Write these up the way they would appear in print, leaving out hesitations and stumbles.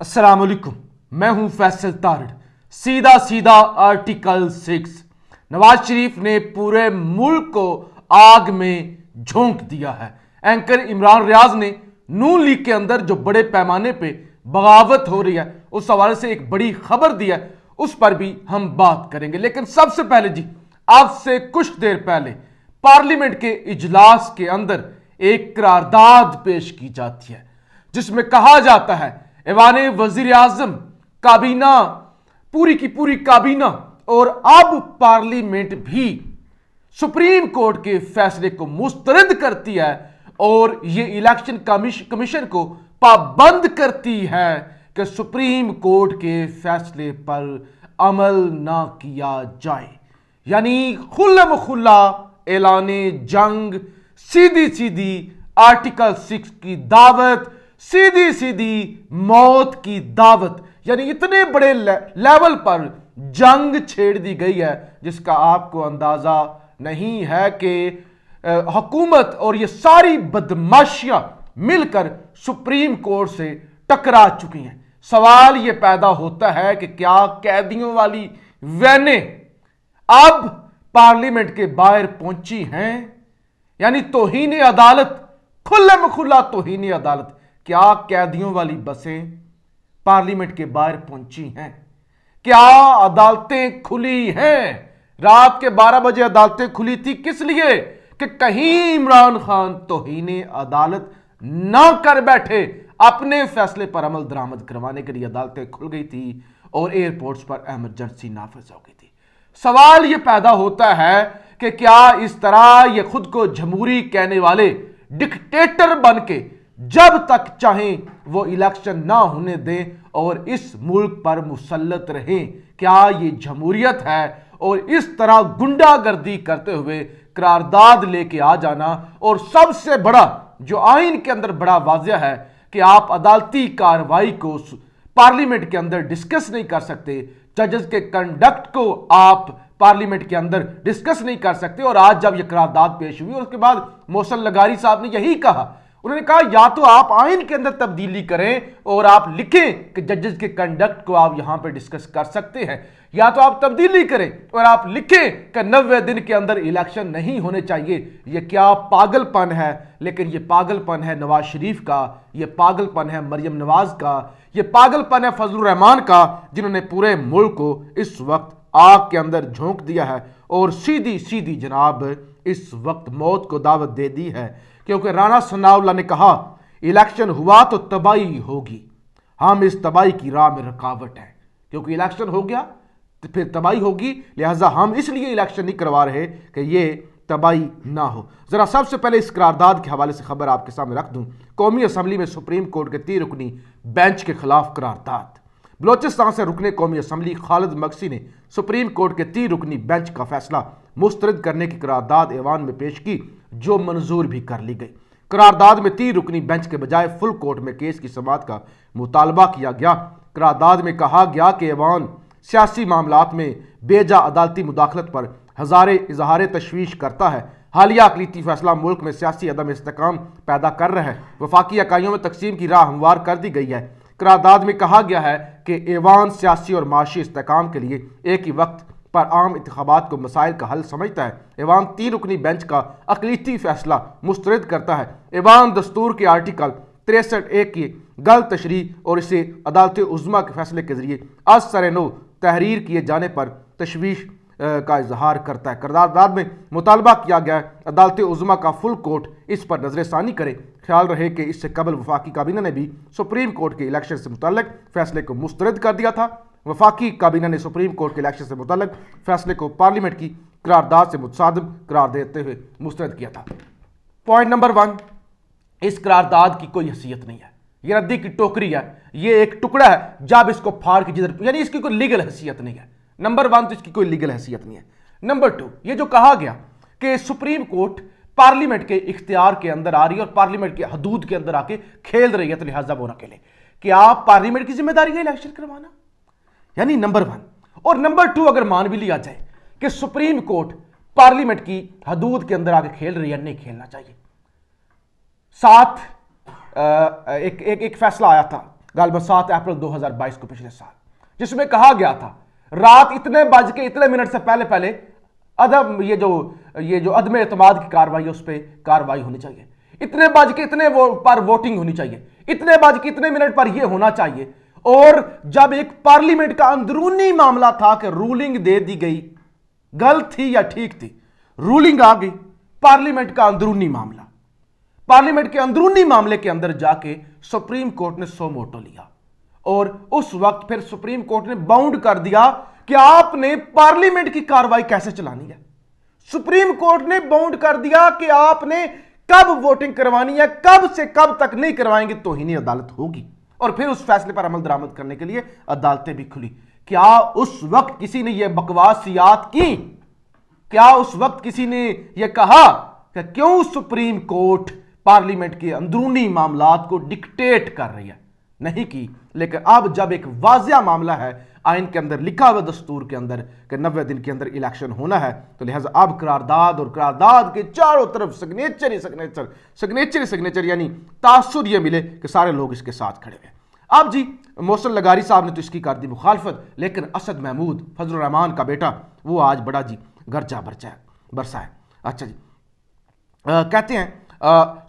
अस्सलाम वालेकुम, मैं हूं फैसल तारड़। सीधा सीधा आर्टिकल 6। नवाज शरीफ ने पूरे मुल्क को आग में झोंक दिया है। एंकर इमरान रियाज ने नून लीग के अंदर जो बड़े पैमाने पे बगावत हो रही है उस हवाले से एक बड़ी खबर दी है, उस पर भी हम बात करेंगे। लेकिन सबसे पहले जी, आज से कुछ देर पहले पार्लियामेंट के इजलास के अंदर एक करारदाद पेश की जाती है जिसमें कहा जाता है ऐवाने वजीर आजम, काबीना, पूरी की पूरी काबीना और अब पार्लियामेंट भी सुप्रीम कोर्ट के फैसले को मुस्तरद करती है और ये इलेक्शन कमीशन को पाबंद करती है कि सुप्रीम कोर्ट के फैसले पर अमल ना किया जाए। यानी खुल्लम खुल्ला ऐलाने जंग, सीधी सीधी आर्टिकल 6 की दावत, सीधी सीधी मौत की दावत। यानी इतने बड़े लेवल पर जंग छेड़ दी गई है जिसका आपको अंदाजा नहीं है कि हुकूमत और ये सारी बदमाशियां मिलकर सुप्रीम कोर्ट से टकरा चुकी हैं। सवाल ये पैदा होता है कि क्या कैदियों वाली वैनें अब पार्लियामेंट के बाहर पहुंची हैं? यानी तौहीन अदालत, खुल्लम खुल्ला तौहीन अदालत। क्या कैदियों वाली बसें पार्लियामेंट के बाहर पहुंची हैं? क्या अदालतें खुली हैं? रात के 12 बजे अदालतें खुली थी, किस लिए? कि कहीं इमरान खान तौहीन अदालत ना कर बैठे। अपने फैसले पर अमल दरामद करवाने के लिए अदालतें खुल गई थी और एयरपोर्ट्स पर इमरजेंसी नाफिज हो गई थी। सवाल यह पैदा होता है कि क्या इस तरह ये खुद को जमहूरी कहने वाले डिक्टेटर बन के जब तक चाहें वो इलेक्शन ना होने दें और इस मुल्क पर मुसल्लत रहें, क्या ये जमहूरियत है? और इस तरह गुंडागर्दी करते हुए करारदाद लेके आ जाना, और सबसे बड़ा जो आइन के अंदर बड़ा वाज़ेह है कि आप अदालती कार्रवाई को पार्लियामेंट के अंदर डिस्कस नहीं कर सकते, जजेस के कंडक्ट को आप पार्लियामेंट के अंदर डिस्कस नहीं कर सकते। और आज जब यह करारदाद पेश हुई और उसके बाद मोहसिन लगारी साहब ने यही कहा, उन्होंने कहा या तो आप आइन के अंदर तब्दीली करें और आप लिखें कि जजेस के कंडक्ट को आप यहां पर डिस्कस कर सकते हैं, या तो आप तब्दीली करें और आप लिखें कि 90 दिन के अंदर इलेक्शन नहीं होने चाहिए। यह क्या पागलपन है? लेकिन यह पागलपन है नवाज शरीफ का, यह पागलपन है मरियम नवाज का, यह पागलपन है फजलुर रहमान का, जिन्होंने पूरे मुल्क को इस वक्त आग के अंदर झोंक दिया है और सीधी सीधी जनाब इस वक्त मौत को दावत दे दी है। क्योंकि राणा सनाउल्लाह ने कहा इलेक्शन हुआ तो तबाही होगी, हम इस तबाही की राह में रुकावट है। क्योंकि इलेक्शन हो गया तो फिर तबाही होगी, लिहाजा हम इसलिए इलेक्शन नहीं करवा रहे कि ये तबाही ना हो। जरा सबसे पहले इस करारदाद के हवाले से खबर आपके सामने रख दूं। कौमी असम्बली में सुप्रीम कोर्ट के 3 रुकनी बेंच के खिलाफ करारदाद। बलोचिस्तान से रुकने कौमी असम्बली खालिद मक्सी ने सुप्रीम कोर्ट के 3 रुकनी बेंच का फैसला मुस्तरद करने की करारदाद ऐवान में पेश की, जो मंजूर भी कर ली गई। करारदाद में 3 रुकनी बेंच के बजाय फुल कोर्ट में केस की समाअत का मुतालबा किया गया। करारदाद में कहा गया कि ऐवान सियासी मामलात में बेजा अदालती मुदाखलत पर हजारे इजहार तशवीश करता है। हालिया अकलीती फैसला मुल्क में सियासी अदम इस्तेकाम पैदा कर रहा है। वफाकी इकाइयों में तकसीम की राह हमवार कर दी गई है। करारदाद में कहा गया है कि ऐवान सियासी और माशी इस्तेकाम के लिए एक ही वक्त पर आम इंतखाबात को मसाइल का हल समझता है। ऐवान 3 रुकनी बेंच का अकलीती फैसला मुस्तरद करता है। ऐवान दस्तूर के आर्टिकल 63(1) की गलत तशरीह और इसे अदालत उज़्मा के फैसले के जरिए असर-ए-नौ तहरीर किए जाने पर तशवीश का इजहार करता है। करारदाद में मुतालबा किया गया है अदालत उज़्मा का फुल कोर्ट इस पर नजरसानी करे। ख्याल रहे कि इससे कबल वफाकी काबीना ने भी सुप्रीम कोर्ट के इलेक्शन से मुतल्लिक फैसले को मुस्तरद कर दिया था। वफाकी काबीना ने सुप्रीम कोर्ट के इलेक्शन से मुतल्लिक फैसले को पार्लियामेंट की करारदाद से मुतसादिम करार देते हुए मुस्तरद किया था। पॉइंट नंबर 1, इस करारदाद की कोई हैसियत नहीं है, यह रद्दी की टोकरी है, यह एक टुकड़ा है जब इसको फाड़ के जिधर, यानी इसकी कोई लीगल हैसियत नहीं है। नंबर 1 तो इसकी कोई लीगल हैसियत नहीं है। नंबर 2, ये जो कहा गया कि सुप्रीम कोर्ट पार्लियामेंट के इख्तियार के अंदर आ रही है और पार्लियामेंट के हदूद के अंदर आके खेल रही है, तो लिहाजा वो ना खेले। क्या पार्लियामेंट की जिम्मेदारी है इलेक्शन करवाना? यानी नंबर 1। और नंबर 2, अगर मान भी लिया जाए कि सुप्रीम कोर्ट पार्लियामेंट की हदूद के अंदर आके खेल रही है, नहीं खेलना चाहिए। साथ एक फैसला आया था गालिबा 7 अप्रैल 2022 को, पिछले साल, जिसमें कहा गया था रात इतने बज के इतने मिनट से पहले पहले ये जो अदम एतमाद की कार्रवाई है उस पर कार्रवाई होनी चाहिए, इतने बज के इतने पर वोटिंग होनी चाहिए, इतने बज के इतने मिनट पर यह होना चाहिए। और जब एक पार्लियामेंट का अंदरूनी मामला था कि रूलिंग दे दी गई, गलत थी या ठीक थी, रूलिंग आ गई, पार्लियामेंट का अंदरूनी मामला, पार्लियामेंट के अंदरूनी मामले के अंदर जाके सुप्रीम कोर्ट ने सो मोटो लिया और उस वक्त फिर सुप्रीम कोर्ट ने बाउंड कर दिया कि आपने पार्लियामेंट की कार्रवाई कैसे चलानी है। सुप्रीम कोर्ट ने बाउंड कर दिया कि आपने कब वोटिंग करवानी है, कब से कब तक नहीं करवाएंगे तौहीन अदालत होगी। और फिर उस फैसले पर अमल दरामद करने के लिए अदालतें भी खुली। क्या उस वक्त किसी ने यह बकवासियात की? क्या उस वक्त किसी ने यह कहा कि क्यों सुप्रीम कोर्ट पार्लियामेंट के अंदरूनी मामलात को डिक्टेट कर रही है? नहीं की। लेकिन अब जब एक वाजिया मामला है, आइन के अंदर लिखा हुआ दस्तूर के अंदर कि 90 दिन के अंदर इलेक्शन होना है, तो लिहाजा अब करारदाद और करारदाद के चारों तरफ सिग्नेचर ही सिग्नेचर यानी तासुर ये मिले कि सारे लोग इसके साथ खड़े हुए। अब जी मोहसिन लगारी साहब ने तो इसकी कर दी मुखालफत, लेकिन असद महमूद फजल रहमान का बेटा वो आज बड़ा जी गर्जा बरसा है। अच्छा जी, कहते हैं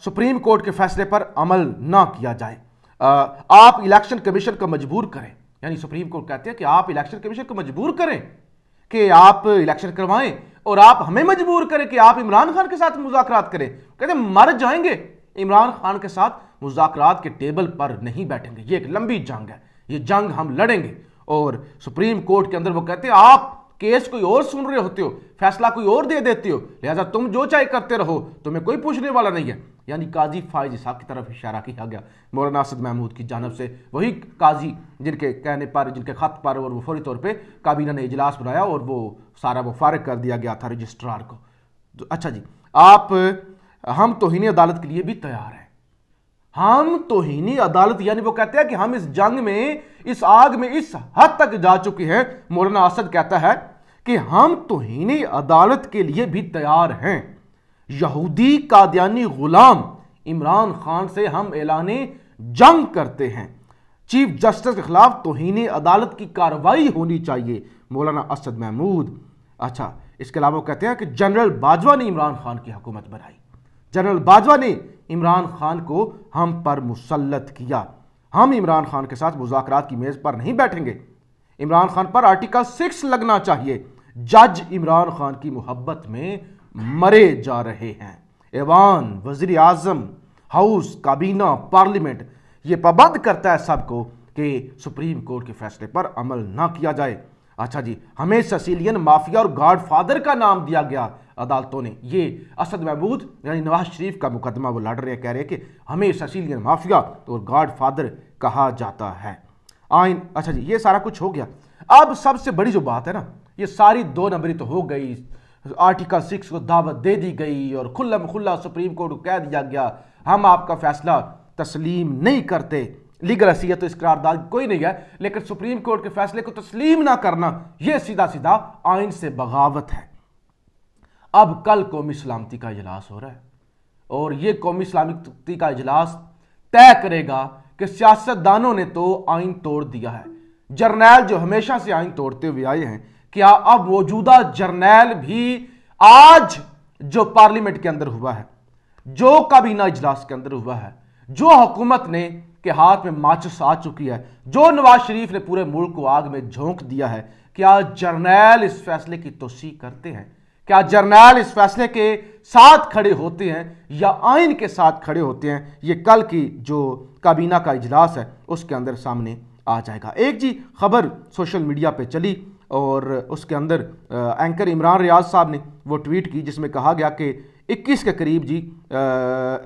सुप्रीम कोर्ट के फैसले पर अमल ना किया जाए, आप इलेक्शन कमीशन को मजबूर करें। यानी सुप्रीम कोर्ट कहते हैं कि आप इलेक्शन कमीशन को मजबूर करें कि आप इलेक्शन करवाएं और आप हमें मजबूर करें कि आप इमरान खान के साथ मुज़ाकरात करें। कहते मर जाएंगे, इमरान खान के साथ मुज़ाकरात के टेबल पर नहीं बैठेंगे, ये एक लंबी जंग है, ये जंग हम लड़ेंगे। और सुप्रीम कोर्ट के अंदर वो कहते हैं आप केस कोई और सुन रहे होते हो, फैसला कोई और दे देते हो, लिहाजा तुम जो चाहे करते रहो, तुम्हें कोई पूछने वाला नहीं है। यानी काजी फाइज साहब की तरफ इशारा किया गया मौलाना असद महमूद की जानब से, वही काजी जिनके कहने पर, जिनके खत पर और वो फौरी तौर पे काबीना ने इजलास बुलाया और वो सारा वो फारिग कर दिया गया था रजिस्ट्रार को। तो अच्छा जी, हम तौहीन अदालत के लिए भी तैयार हैं, हम तौहीन अदालत, यानी वो कहते हैं कि हम इस जंग में, इस आग में इस हद तक जा चुके हैं। मौलाना असद कहता है कि हम तौहीन अदालत के लिए भी तैयार हैं। यहूदी कादियानी गुलाम इमरान खान से हम ऐलाने जंग करते हैं। चीफ जस्टिस के खिलाफ तौहीन अदालत की कार्रवाई होनी चाहिए, मौलाना असद महमूद। अच्छा, इसके अलावा वो कहते हैं कि जनरल बाजवा ने इमरान खान की हुकूमत बनाई, जनरल बाजवा ने इमरान खान को हम पर मुसल्लत किया, हम इमरान खान के साथ मुज़ाकरात की मेज पर नहीं बैठेंगे। इमरान खान पर आर्टिकल 6 लगना चाहिए। जज इमरान खान की मोहब्बत में मरे जा रहे हैं। ऐवान, वज़ीर आज़म, हाउस, काबीना, पार्लियामेंट ये पाबंद करता है सबको कि सुप्रीम कोर्ट के फैसले पर अमल ना किया जाए। अच्छा जी, हमें सिसिलियन माफिया और गॉड फादर का नाम दिया गया अदालतों ने। ये असद महमूद यानी नवाज शरीफ का मुकदमा वो लड़ रहे हैं, कह रहे हैं कि हमें सिसिलियन माफिया और गॉड फादर कहा जाता है। आइन, अच्छा जी, ये सारा कुछ हो गया। अब सबसे बड़ी जो बात है ना, ये सारी 2 नंबरी तो हो गई, आर्टिकल 6 को दावत दे दी गई और खुल्लम खुल्ला सुप्रीम कोर्ट को कह दिया गया हम आपका फैसला तस्लीम नहीं करते। लीगल हैसियत तो इस करारदाद कोई नहीं है, लेकिन सुप्रीम कोर्ट के फैसले को तस्लीम ना करना यह सीधा सीधा आइन से बगावत है। अब कल कौमी सलामती का इजलास हो रहा है और यह कौमी सलामती का इजलास तय करेगा कि सियासतदानों ने तो आइन तोड़ दिया है। जर्नैल जो हमेशा से आइन तोड़ते हुए आए हैं, क्या अब मौजूदा जर्नैल भी आज जो पार्लियामेंट के अंदर हुआ है, जो काबीना इजलास के अंदर हुआ है, जो हुकूमत ने के हाथ में माचिस आ चुकी है, जो नवाज शरीफ ने पूरे मुल्क को आग में झोंक दिया है, क्या जर्नैल इस फैसले की तोसी करते हैं? क्या जर्नैल इस फैसले के साथ खड़े होते हैं या आइन के साथ खड़े होते हैं? ये कल की जो काबीना का इजलास है उसके अंदर सामने आ जाएगा। एक जी खबर सोशल मीडिया पे चली और उसके अंदर एंकर इमरान रियाज साहब ने वो ट्वीट की जिसमें कहा गया कि 21 के करीब जी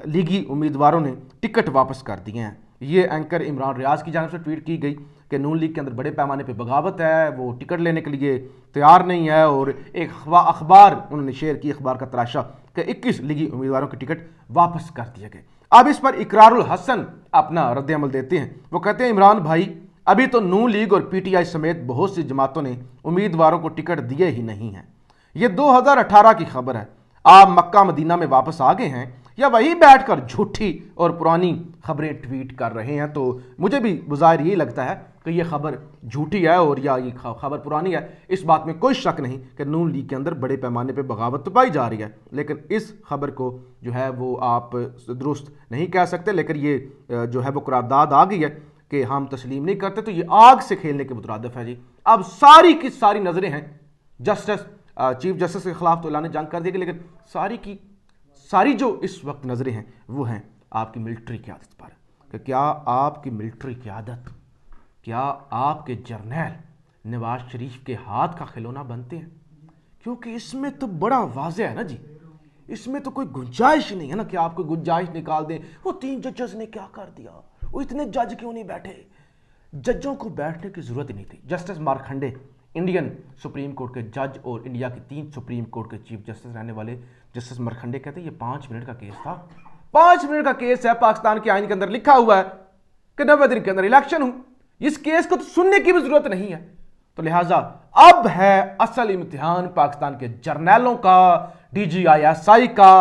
लीगी उम्मीदवारों ने टिकट वापस कर दिए हैं। ये एंकर इमरान रियाज की जानिब से ट्वीट की गई कि नून लीग के अंदर बड़े पैमाने पे बगावत है, वो टिकट लेने के लिए तैयार नहीं है। और एक अखबार उन्होंने शेयर की, अखबार का तराशा कि 21 लीगी उम्मीदवारों के टिकट वापस कर दिए गए। अब इस पर इकरारुल हसन अपना रद्द-ए-अमल देते हैं। वो कहते हैं इमरान भाई, अभी तो नून लीग और पीटीआई समेत बहुत सी जमातों ने उम्मीदवारों को टिकट दिए ही नहीं हैं। ये 2018 की खबर है। आप मक्का मदीना में वापस आ गए हैं या वही बैठकर झूठी और पुरानी खबरें ट्वीट कर रहे हैं। तो मुझे भी बज़ाहिर यही लगता है कि ये खबर झूठी है और या ये खबर पुरानी है। इस बात में कोई शक नहीं कि नून लीग के अंदर बड़े पैमाने पे बगावत तो पाई जा रही है, लेकिन इस खबर को जो है वो आप दुरुस्त नहीं कह सकते। लेकिन ये जो है वो करारदाद आ गई है कि हम तस्लीम नहीं करते, तो ये आग से खेलने के मुतरादिफ है जी। अब सारी की सारी नज़रें हैं चीफ जस्टिस के खिलाफ तो ऐलान जंग कर दी गई, लेकिन सारी की सारी जो इस वक्त नज़रें हैं वो हैं आपकी मिलिट्री क़यादत पर कि क्या आपकी मिलिट्री क़यादत, क्या आपके जर्नैल नवाज शरीफ के हाथ का खिलौना बनते हैं? क्योंकि इसमें तो बड़ा वाज़ेह है ना जी, इसमें तो कोई गुंजाइश नहीं है ना कि आप कोई गुंजाइश निकाल दें। वो 3 जजेस ने क्या कर दिया, वो इतने जज क्यों नहीं बैठे? जजों को बैठने की ज़रूरत ही नहीं थी। Justice Markhande Indian supreme court के जज और इंडिया के 3 सुप्रीम कोर्ट के चीफ जस्टिस रहने वाले जस्टिस मारखंडे कहते हैं ये 5 मिनट का केस था। 5 मिनट का केस है, पाकिस्तान के आईन के अंदर लिखा हुआ है कि 90 दिन के अंदर इलेक्शन हो। इस केस को तो सुनने की भी जरूरत नहीं है। तो लिहाजा अब है असल इम्तिहान पाकिस्तान के जर्नैलों का, DGI SI का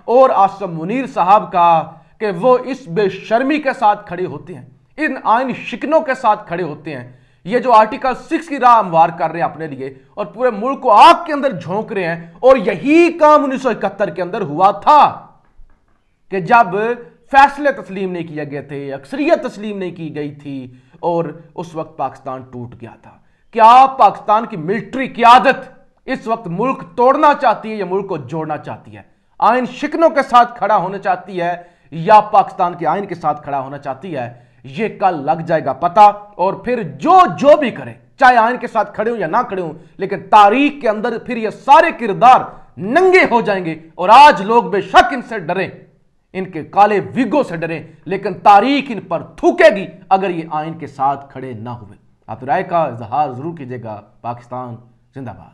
और आसिम मुनीर साहब का कि वो इस बेशर्मी के साथ खड़े होते हैं, इन आइन शिकनों के साथ खड़े होते हैं, ये जो आर्टिकल 6 की राह हमवार कर रहे हैं अपने लिए और पूरे मुल्क को आग के अंदर झोंक रहे हैं। और यही काम 1971 के अंदर हुआ था कि जब फैसले तस्लीम नहीं किए गए थे, अक्सरियत तस्लीम नहीं की गई थी और उस वक्त पाकिस्तान टूट गया था। क्या पाकिस्तान की मिलिट्री क़यादत इस वक्त मुल्क तोड़ना चाहती है या मुल्क को जोड़ना चाहती है? आइन शिकनों के साथ खड़ा होना चाहती है या पाकिस्तान के आइन के साथ खड़ा होना चाहती है? ये कल लग जाएगा पता। और फिर जो भी करे, चाहे आइन के साथ खड़े हो या ना खड़े हो, लेकिन तारीख के अंदर फिर ये सारे किरदार नंगे हो जाएंगे। और आज लोग बेशक इनसे डरें, इनके काले विगों से डरें, लेकिन तारीख इन पर थूकेगी अगर ये आइन के साथ खड़े ना हुए। आप राय का इजहार जरूर कीजिएगा। पाकिस्तान जिंदाबाद।